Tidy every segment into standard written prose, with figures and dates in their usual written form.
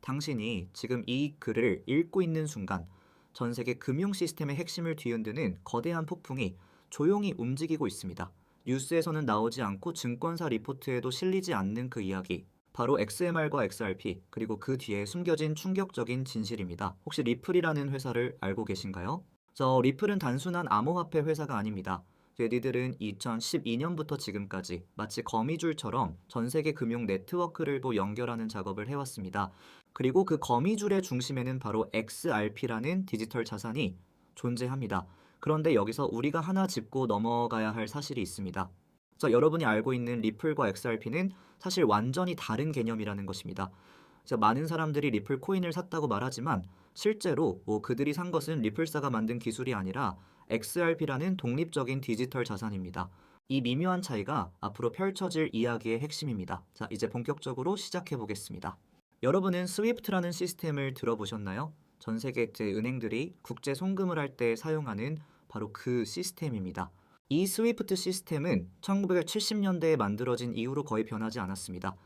당신이 지금 이 글을 읽고 있는 순간 전 세계 금융 시스템의 핵심을 뒤흔드는 거대한 폭풍이 조용히 움직이고 있습니다. 뉴스에서는 나오지 않고 증권사 리포트에도 실리지 않는 그 이야기. 바로 XMR과 XRP, 그리고 그 뒤에 숨겨진 충격적인 진실입니다. 혹시 리플이라는 회사를 알고 계신가요? 리플은 단순한 암호화폐 회사가 아닙니다. 얘들은 2012년부터 지금까지 마치 거미줄처럼 전 세계 금융 네트워크를 연결하는 작업을 해왔습니다. 그리고 그 거미줄의 중심에는 바로 XRP라는 디지털 자산이 존재합니다. 그런데 여기서 우리가 하나 짚고 넘어가야 할 사실이 있습니다. 여러분이 알고 있는 리플과 XRP는 사실 완전히 다른 개념이라는 것입니다. 많은 사람들이 리플 코인을 샀다고 말하지만 실제로 그들이 산 것은 리플사가 만든 기술이 아니라 XRP라는 독립적인 디지털 자산입니다. 이 미묘한 차이가 앞으로 펼쳐질 이야기의 핵심입니다. 자, 이제 본격적으로 시작해 보겠습니다. 여러분은 스위프트라는 시스템을 들어보셨나요? 전 세계 은행들이 국제 송금을 할 때 사용하는 바로 그 시스템입니다. 이 스위프트 시스템은 1970년대에 만들어진 이후로 거의 변하지 않았습니다.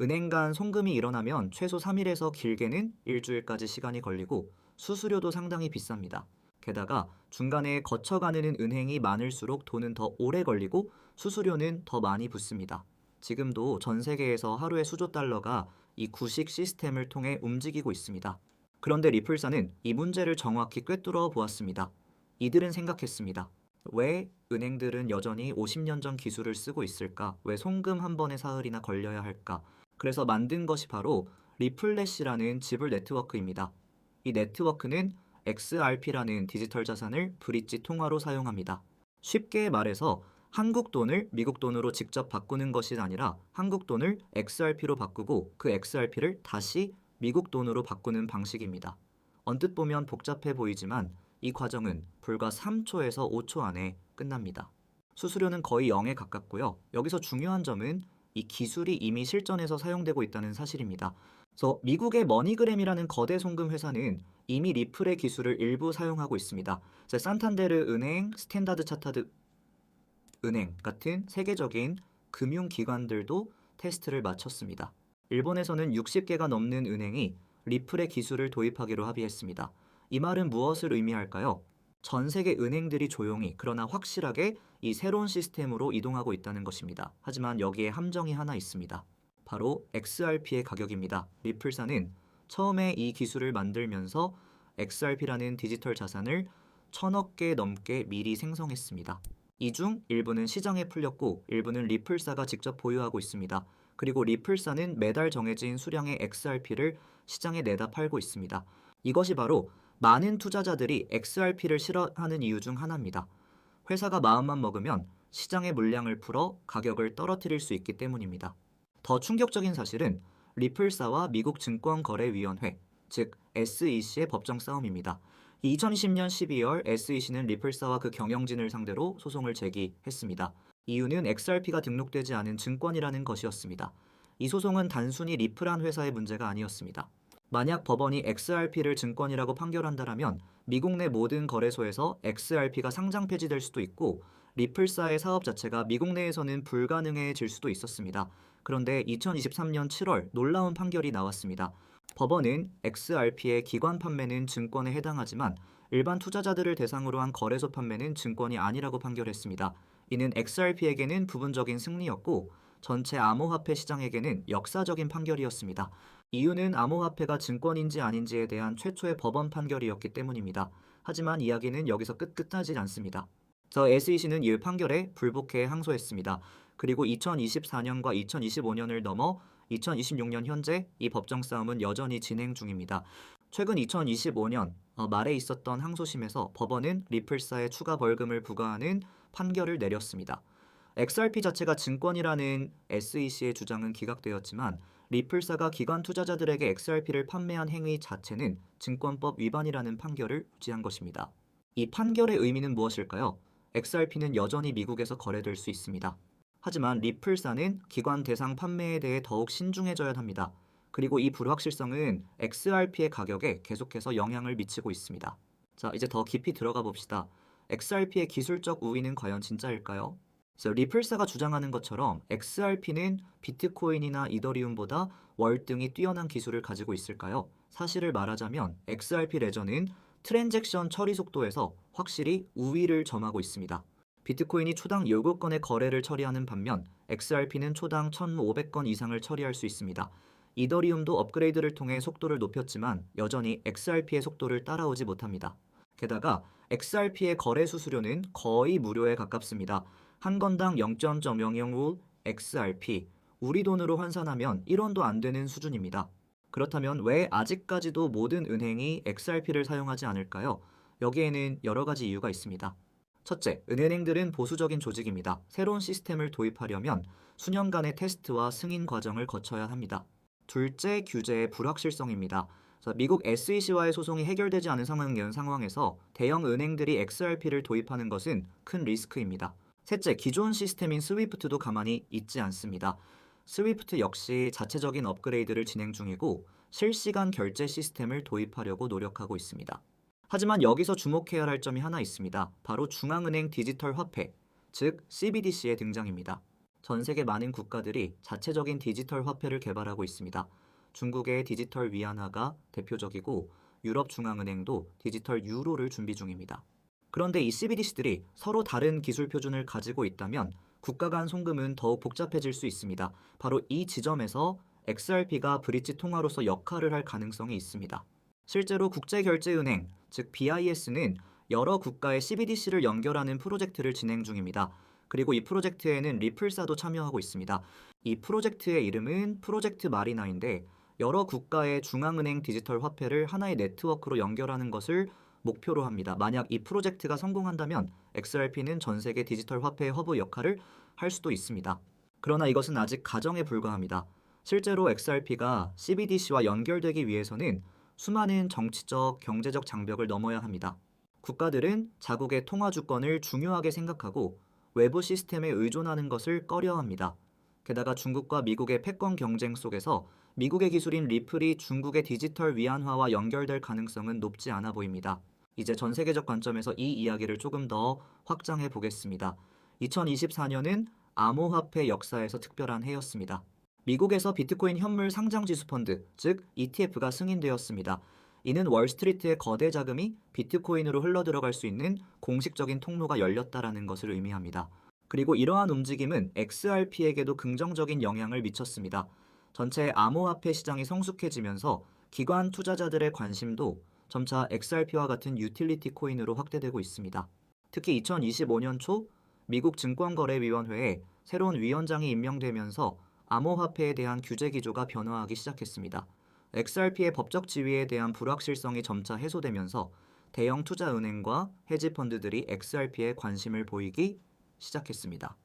은행 간 송금이 일어나면 최소 3일에서 길게는 일주일까지 시간이 걸리고 수수료도 상당히 비쌉니다. 게다가 중간에 거쳐가는 은행이 많을수록 돈은 더 오래 걸리고 수수료는 더 많이 붙습니다. 지금도 전 세계에서 하루에 수조 달러가 이 구식 시스템을 통해 움직이고 있습니다. 그런데 리플사는 이 문제를 정확히 꿰뚫어 보았습니다. 이들은 생각했습니다. 왜 은행들은 여전히 50년 전 기술을 쓰고 있을까? 왜 송금 한 번에 사흘이나 걸려야 할까? 그래서 만든 것이 바로 리플렛이라는 지불 네트워크입니다. 이 네트워크는 XRP라는 디지털 자산을 브릿지 통화로 사용합니다. 쉽게 말해서 한국 돈을 미국 돈으로 직접 바꾸는 것이 아니라 한국 돈을 XRP로 바꾸고 그 XRP를 다시 미국 돈으로 바꾸는 방식입니다. 언뜻 보면 복잡해 보이지만 이 과정은 불과 3초에서 5초 안에 끝납니다. 수수료는 거의 0에 가깝고요. 여기서 중요한 점은 이 기술이 이미 실전에서 사용되고 있다는 사실입니다. 그래서 미국의 머니그램이라는 거대 송금 회사는 이미 리플의 기술을 일부 사용하고 있습니다. 산탄데르 은행, 스탠다드 차타드 은행 같은 세계적인 금융기관들도 테스트를 마쳤습니다. 일본에서는 60개가 넘는 은행이 리플의 기술을 도입하기로 합의했습니다. 이 말은 무엇을 의미할까요? 전 세계 은행들이 조용히 그러나 확실하게 이 새로운 시스템으로 이동하고 있다는 것입니다. 하지만 여기에 함정이 하나 있습니다. 바로 XRP의 가격입니다. 리플사는 처음에 이 기술을 만들면서 XRP라는 디지털 자산을 1000억 개 넘게 미리 생성했습니다. 이 중 일부는 시장에 풀렸고 일부는 리플사가 직접 보유하고 있습니다. 그리고 리플사는 매달 정해진 수량의 XRP를 시장에 내다 팔고 있습니다. 이것이 바로 많은 투자자들이 XRP를 싫어하는 이유 중 하나입니다. 회사가 마음만 먹으면 시장의 물량을 풀어 가격을 떨어뜨릴 수 있기 때문입니다. 더 충격적인 사실은 리플사와 미국 증권거래위원회, 즉 SEC의 법정 싸움입니다. 2020년 12월 SEC는 리플사와 그 경영진을 상대로 소송을 제기했습니다. 이유는 XRP가 등록되지 않은 증권이라는 것이었습니다. 이 소송은 단순히 리플한 회사의 문제가 아니었습니다. 만약 법원이 XRP를 증권이라고 판결한다면 미국 내 모든 거래소에서 XRP가 상장 폐지될 수도 있고 리플사의 사업 자체가 미국 내에서는 불가능해질 수도 있었습니다. 그런데 2023년 7월 놀라운 판결이 나왔습니다. 법원은 XRP의 기관 판매는 증권에 해당하지만 일반 투자자들을 대상으로 한 거래소 판매는 증권이 아니라고 판결했습니다. 이는 XRP에게는 부분적인 승리였고 전체 암호화폐 시장에게는 역사적인 판결이었습니다. 이유는 암호화폐가 증권인지 아닌지에 대한 최초의 법원 판결이었기 때문입니다. 하지만 이야기는 여기서 끝나지 않습니다. SEC는 이 판결에 불복해 항소했습니다. 그리고 2024년과 2025년을 넘어 2026년 현재 이 법정 싸움은 여전히 진행 중입니다. 최근 2025년 말에 있었던 항소심에서 법원은 리플사에 추가 벌금을 부과하는 판결을 내렸습니다. XRP 자체가 증권이라는 SEC의 주장은 기각되었지만 리플사가 기관 투자자들에게 XRP를 판매한 행위 자체는 증권법 위반이라는 판결을 유지한 것입니다. 이 판결의 의미는 무엇일까요? XRP는 여전히 미국에서 거래될 수 있습니다. 하지만 리플사는 기관 대상 판매에 대해 더욱 신중해져야 합니다. 그리고 이 불확실성은 XRP의 가격에 계속해서 영향을 미치고 있습니다. 자, 이제 더 깊이 들어가 봅시다. XRP의 기술적 우위는 과연 진짜일까요? 리플사가 주장하는 것처럼 XRP는 비트코인이나 이더리움보다 월등히 뛰어난 기술을 가지고 있을까요? 사실을 말하자면 XRP 레저는 트랜잭션 처리 속도에서 확실히 우위를 점하고 있습니다. 비트코인이 초당 7건의 거래를 처리하는 반면 XRP는 초당 1,500건 이상을 처리할 수 있습니다. 이더리움도 업그레이드를 통해 속도를 높였지만 여전히 XRP의 속도를 따라오지 못합니다. 게다가 XRP의 거래 수수료는 거의 무료에 가깝습니다. 한 건당 0.005 XRP, 우리 돈으로 환산하면 1원도 안 되는 수준입니다. 그렇다면 왜 아직까지도 모든 은행이 XRP를 사용하지 않을까요? 여기에는 여러 가지 이유가 있습니다. 첫째, 은행들은 보수적인 조직입니다. 새로운 시스템을 도입하려면 수년간의 테스트와 승인 과정을 거쳐야 합니다. 둘째, 규제의 불확실성입니다. 미국 SEC와의 소송이 해결되지 않은 상황에서 대형 은행들이 XRP를 도입하는 것은 큰 리스크입니다. 셋째, 기존 시스템인 스위프트도 가만히 있지 않습니다. 스위프트 역시 자체적인 업그레이드를 진행 중이고 실시간 결제 시스템을 도입하려고 노력하고 있습니다. 하지만 여기서 주목해야 할 점이 하나 있습니다. 바로 중앙은행 디지털 화폐, 즉 CBDC의 등장입니다. 전 세계 많은 국가들이 자체적인 디지털 화폐를 개발하고 있습니다. 중국의 디지털 위안화가 대표적이고 유럽 중앙은행도 디지털 유로를 준비 중입니다. 그런데 이 CBDC들이 서로 다른 기술 표준을 가지고 있다면 국가 간 송금은 더욱 복잡해질 수 있습니다. 바로 이 지점에서 XRP가 브릿지 통화로서 역할을 할 가능성이 있습니다. 실제로 국제결제은행, 즉 BIS는 여러 국가의 CBDC를 연결하는 프로젝트를 진행 중입니다. 그리고 이 프로젝트에는 리플사도 참여하고 있습니다. 이 프로젝트의 이름은 프로젝트 마리나인데 여러 국가의 중앙은행 디지털 화폐를 하나의 네트워크로 연결하는 것을 목표로 합니다. 만약 이 프로젝트가 성공한다면 XRP는 전 세계 디지털 화폐의 허브 역할을 할 수도 있습니다. 그러나 이것은 아직 가정에 불과합니다. 실제로 XRP가 CBDC와 연결되기 위해서는 수많은 정치적, 경제적 장벽을 넘어야 합니다. 국가들은 자국의 통화 주권을 중요하게 생각하고 외부 시스템에 의존하는 것을 꺼려합니다. 게다가 중국과 미국의 패권 경쟁 속에서 미국의 기술인 리플이 중국의 디지털 위안화와 연결될 가능성은 높지 않아 보입니다. 이제 전 세계적 관점에서 이 이야기를 조금 더 확장해 보겠습니다. 2024년은 암호화폐 역사에서 특별한 해였습니다. 미국에서 비트코인 현물 상장지수 펀드, 즉 ETF가 승인되었습니다. 이는 월스트리트의 거대 자금이 비트코인으로 흘러들어갈 수 있는 공식적인 통로가 열렸다라는 것을 의미합니다. 그리고 이러한 움직임은 XRP에게도 긍정적인 영향을 미쳤습니다. 전체 암호화폐 시장이 성숙해지면서 기관 투자자들의 관심도 점차 XRP와 같은 유틸리티 코인으로 확대되고 있습니다. 특히 2025년 초 미국 증권거래위원회에 새로운 위원장이 임명되면서 암호화폐에 대한 규제 기조가 변화하기 시작했습니다. XRP의 법적 지위에 대한 불확실성이 점차 해소되면서 대형 투자은행과 헤지펀드들이 XRP에 관심을 보이기 시작했습니다.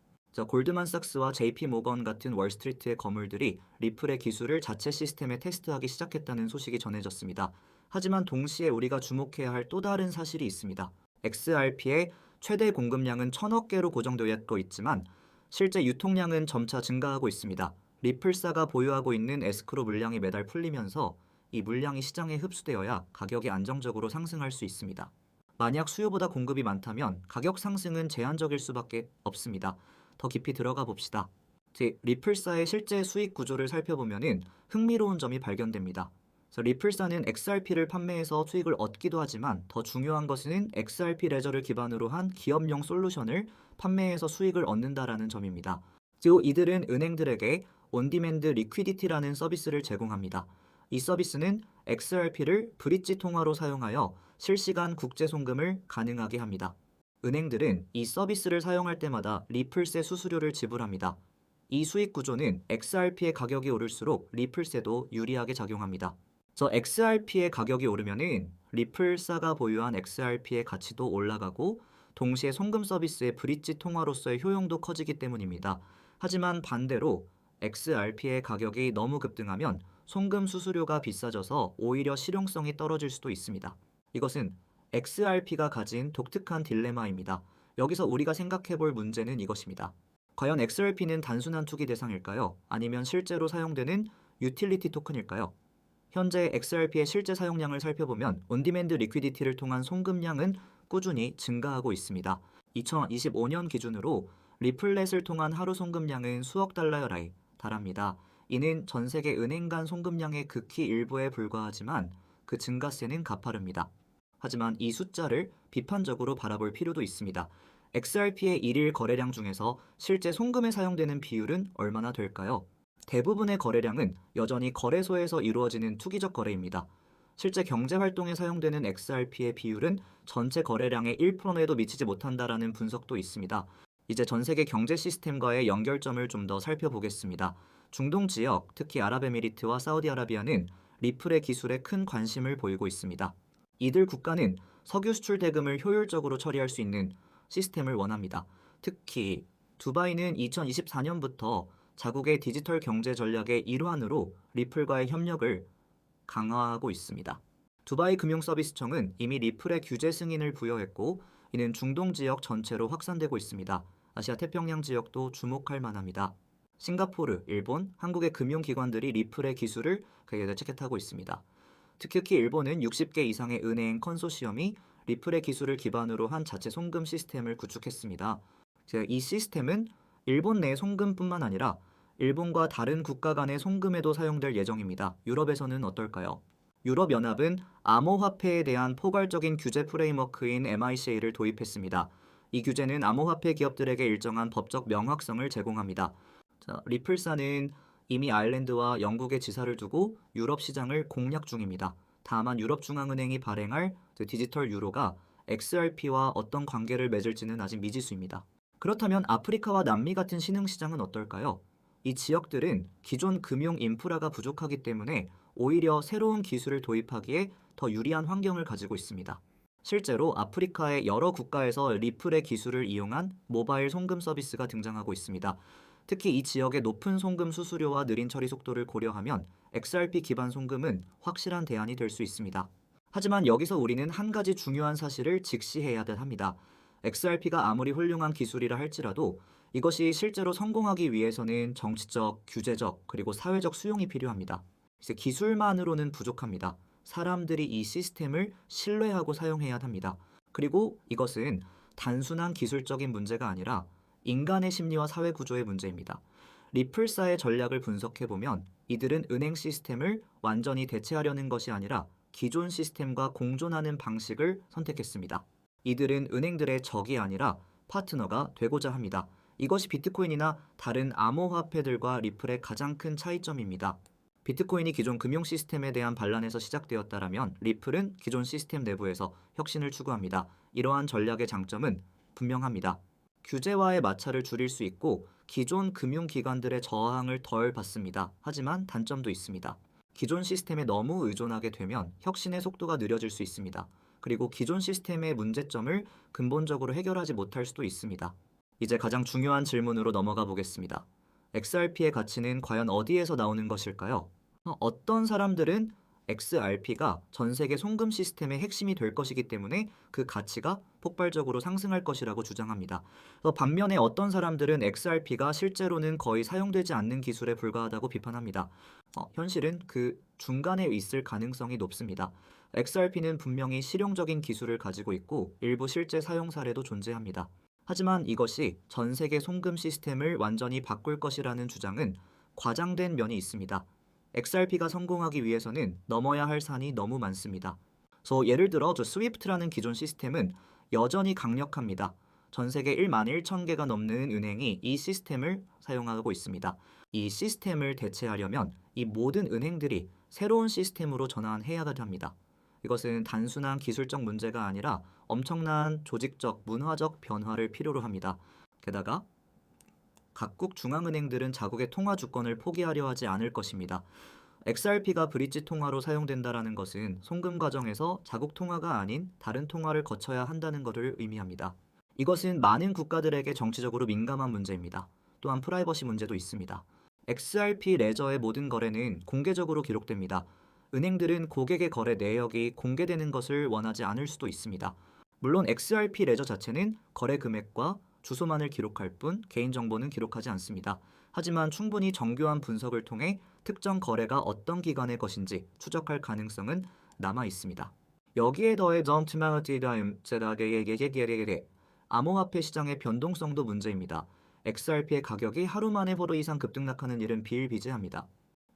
골드만삭스와 JP모건 같은 월스트리트의 거물들이 리플의 기술을 자체 시스템에 테스트하기 시작했다는 소식이 전해졌습니다. 하지만 동시에 우리가 주목해야 할 또 다른 사실이 있습니다. XRP의 최대 공급량은 1,000억 개로 고정되어 있지만 실제 유통량은 점차 증가하고 있습니다. 리플사가 보유하고 있는 에스크로 물량이 매달 풀리면서 이 물량이 시장에 흡수되어야 가격이 안정적으로 상승할 수 있습니다. 만약 수요보다 공급이 많다면 가격 상승은 제한적일 수밖에 없습니다. 더 깊이 들어가 봅시다. 리플사의 실제 수익 구조를 살펴보면 흥미로운 점이 발견됩니다. 리플사는 XRP를 판매해서 수익을 얻기도 하지만 더 중요한 것은 XRP 레저를 기반으로 한 기업용 솔루션을 판매해서 수익을 얻는다라는 점입니다. 즉 이들은 은행들에게 온디맨드 리퀴디티라는 서비스를 제공합니다. 이 서비스는 XRP를 브릿지 통화로 사용하여 실시간 국제 송금을 가능하게 합니다. 은행들은 이 서비스를 사용할 때마다 리플세 수수료를 지불합니다. 이 수익 구조는 XRP의 가격이 오를수록 리플세도 유리하게 작용합니다. XRP의 가격이 오르면은 리플사가 보유한 XRP의 가치도 올라가고 동시에 송금 서비스의 브릿지 통화로서의 효용도 커지기 때문입니다. 하지만 반대로 XRP의 가격이 너무 급등하면 송금 수수료가 비싸져서 오히려 실용성이 떨어질 수도 있습니다. 이것은 XRP가 가진 독특한 딜레마입니다. 여기서 우리가 생각해 볼 문제는 이것입니다. 과연 XRP는 단순한 투기 대상일까요? 아니면 실제로 사용되는 유틸리티 토큰일까요? 현재 XRP의 실제 사용량을 살펴보면 온디맨드 리퀴디티를 통한 송금량은 꾸준히 증가하고 있습니다. 2025년 기준으로 리플렛을 통한 하루 송금량은 수억 달러에 달합니다. 이는 전 세계 은행 간 송금량의 극히 일부에 불과하지만 그 증가세는 가파릅니다. 하지만 이 숫자를 비판적으로 바라볼 필요도 있습니다. XRP의 일일 거래량 중에서 실제 송금에 사용되는 비율은 얼마나 될까요? 대부분의 거래량은 여전히 거래소에서 이루어지는 투기적 거래입니다. 실제 경제 활동에 사용되는 XRP의 비율은 전체 거래량의 1%에도 미치지 못한다라는 분석도 있습니다. 이제 전 세계 경제 시스템과의 연결점을 좀 더 살펴보겠습니다. 중동 지역, 특히 아랍에미리트와 사우디아라비아는 리플의 기술에 큰 관심을 보이고 있습니다. 이들 국가는 석유 수출 대금을 효율적으로 처리할 수 있는 시스템을 원합니다. 특히 두바이는 2024년부터 자국의 디지털 경제 전략의 일환으로 리플과의 협력을 강화하고 있습니다. 두바이 금융서비스청은 이미 리플의 규제 승인을 부여했고 이는 중동 지역 전체로 확산되고 있습니다. 아시아 태평양 지역도 주목할 만합니다. 싱가포르, 일본, 한국의 금융기관들이 리플의 기술을 채택하고 있습니다. 특히 일본은 60개 이상의 은행 컨소시엄이 리플의 기술을 기반으로 한 자체 송금 시스템을 구축했습니다. 이 시스템은 일본 내 송금뿐만 아니라 일본과 다른 국가 간의 송금에도 사용될 예정입니다. 유럽에서는 어떨까요? 유럽연합은 암호화폐에 대한 포괄적인 규제 프레임워크인 MICA를 도입했습니다. 이 규제는 암호화폐 기업들에게 일정한 법적 명확성을 제공합니다. 리플사는 이미 아일랜드와 영국에 지사를 두고 유럽 시장을 공략 중입니다. 다만 유럽중앙은행이 발행할 디지털 유로가 XRP와 어떤 관계를 맺을지는 아직 미지수입니다. 그렇다면 아프리카와 남미 같은 신흥시장은 어떨까요? 이 지역들은 기존 금융 인프라가 부족하기 때문에 오히려 새로운 기술을 도입하기에 더 유리한 환경을 가지고 있습니다. 실제로 아프리카의 여러 국가에서 리플의 기술을 이용한 모바일 송금 서비스가 등장하고 있습니다. 특히 이 지역의 높은 송금 수수료와 느린 처리 속도를 고려하면 XRP 기반 송금은 확실한 대안이 될 수 있습니다. 하지만 여기서 우리는 한 가지 중요한 사실을 직시해야 합니다. XRP가 아무리 훌륭한 기술이라 할지라도 이것이 실제로 성공하기 위해서는 정치적, 규제적, 그리고 사회적 수용이 필요합니다. 이제 기술만으로는 부족합니다. 사람들이 이 시스템을 신뢰하고 사용해야 합니다. 그리고 이것은 단순한 기술적인 문제가 아니라 인간의 심리와 사회 구조의 문제입니다. 리플사의 전략을 분석해보면 이들은 은행 시스템을 완전히 대체하려는 것이 아니라 기존 시스템과 공존하는 방식을 선택했습니다. 이들은 은행들의 적이 아니라 파트너가 되고자 합니다. 이것이 비트코인이나 다른 암호화폐들과 리플의 가장 큰 차이점입니다. 비트코인이 기존 금융 시스템에 대한 반란에서 시작되었다면 리플은 기존 시스템 내부에서 혁신을 추구합니다. 이러한 전략의 장점은 분명합니다. 규제와의 마찰을 줄일 수 있고 기존 금융기관들의 저항을 덜 받습니다. 하지만 단점도 있습니다. 기존 시스템에 너무 의존하게 되면 혁신의 속도가 느려질 수 있습니다. 그리고 기존 시스템의 문제점을 근본적으로 해결하지 못할 수도 있습니다. 이제 가장 중요한 질문으로 넘어가 보겠습니다. XRP의 가치는 과연 어디에서 나오는 것일까요? 어떤 사람들은 XRP가 전 세계 송금 시스템의 핵심이 될 것이기 때문에 그 가치가 폭발적으로 상승할 것이라고 주장합니다. 반면에 어떤 사람들은 XRP가 실제로는 거의 사용되지 않는 기술에 불과하다고 비판합니다. 현실은 그 중간에 있을 가능성이 높습니다. XRP는 분명히 실용적인 기술을 가지고 있고 일부 실제 사용 사례도 존재합니다. 하지만 이것이 전 세계 송금 시스템을 완전히 바꿀 것이라는 주장은 과장된 면이 있습니다. XRP가 성공하기 위해서는 넘어야 할 산이 너무 많습니다. 예를 들어 스위프트라는 기존 시스템은 여전히 강력합니다. 전 세계 1만 1천 개가 넘는 은행이 이 시스템을 사용하고 있습니다. 이 시스템을 대체하려면 이 모든 은행들이 새로운 시스템으로 전환해야 합니다. 이것은 단순한 기술적 문제가 아니라 엄청난 조직적, 문화적 변화를 필요로 합니다. 게다가 각국 중앙은행들은 자국의 통화 주권을 포기하려 하지 않을 것입니다. XRP가 브릿지 통화로 사용된다는 것은 송금 과정에서 자국 통화가 아닌 다른 통화를 거쳐야 한다는 것을 의미합니다. 이것은 많은 국가들에게 정치적으로 민감한 문제입니다. 또한 프라이버시 문제도 있습니다. XRP 레저의 모든 거래는 공개적으로 기록됩니다. 은행들은 고객의 거래 내역이 공개되는 것을 원하지 않을 수도 있습니다. 물론 XRP 레저 자체는 거래 금액과 주소만을 기록할 뿐 개인정보는 기록하지 않습니다. 하지만 충분히 정교한 분석을 통해 특정 거래가 어떤 기관의 것인지 추적할 가능성은 남아 있습니다. 여기에 더해 암호화폐 시장의 변동성도 문제입니다. XRP의 가격이 하루 만에 5% 이상 급등락하는 일은 비일비재합니다.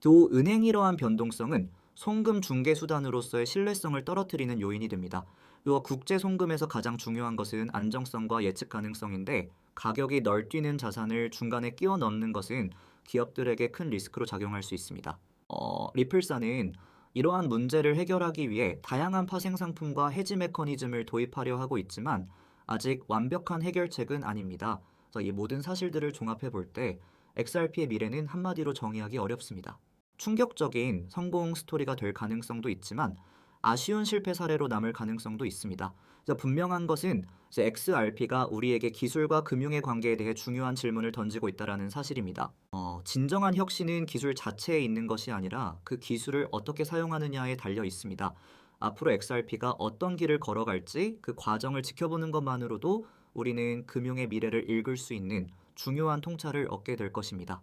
또 은행이 이러한 변동성은 송금 중개 수단으로서의 신뢰성을 떨어뜨리는 요인이 됩니다. 또 국제 송금에서 가장 중요한 것은 안정성과 예측 가능성인데 가격이 널뛰는 자산을 중간에 끼워 넣는 것은 기업들에게 큰 리스크로 작용할 수 있습니다. 리플사는 이러한 문제를 해결하기 위해 다양한 파생 상품과 해지 메커니즘을 도입하려 하고 있지만 아직 완벽한 해결책은 아닙니다. 그래서 이 모든 사실들을 종합해 볼 때 XRP의 미래는 한마디로 정의하기 어렵습니다. 충격적인 성공 스토리가 될 가능성도 있지만 아쉬운 실패 사례로 남을 가능성도 있습니다. 그래서 분명한 것은 이제 XRP가 우리에게 기술과 금융의 관계에 대해 중요한 질문을 던지고 있다는 사실입니다. 진정한 혁신은 기술 자체에 있는 것이 아니라 그 기술을 어떻게 사용하느냐에 달려 있습니다. 앞으로 XRP가 어떤 길을 걸어갈지 그 과정을 지켜보는 것만으로도 우리는 금융의 미래를 읽을 수 있는 중요한 통찰을 얻게 될 것입니다.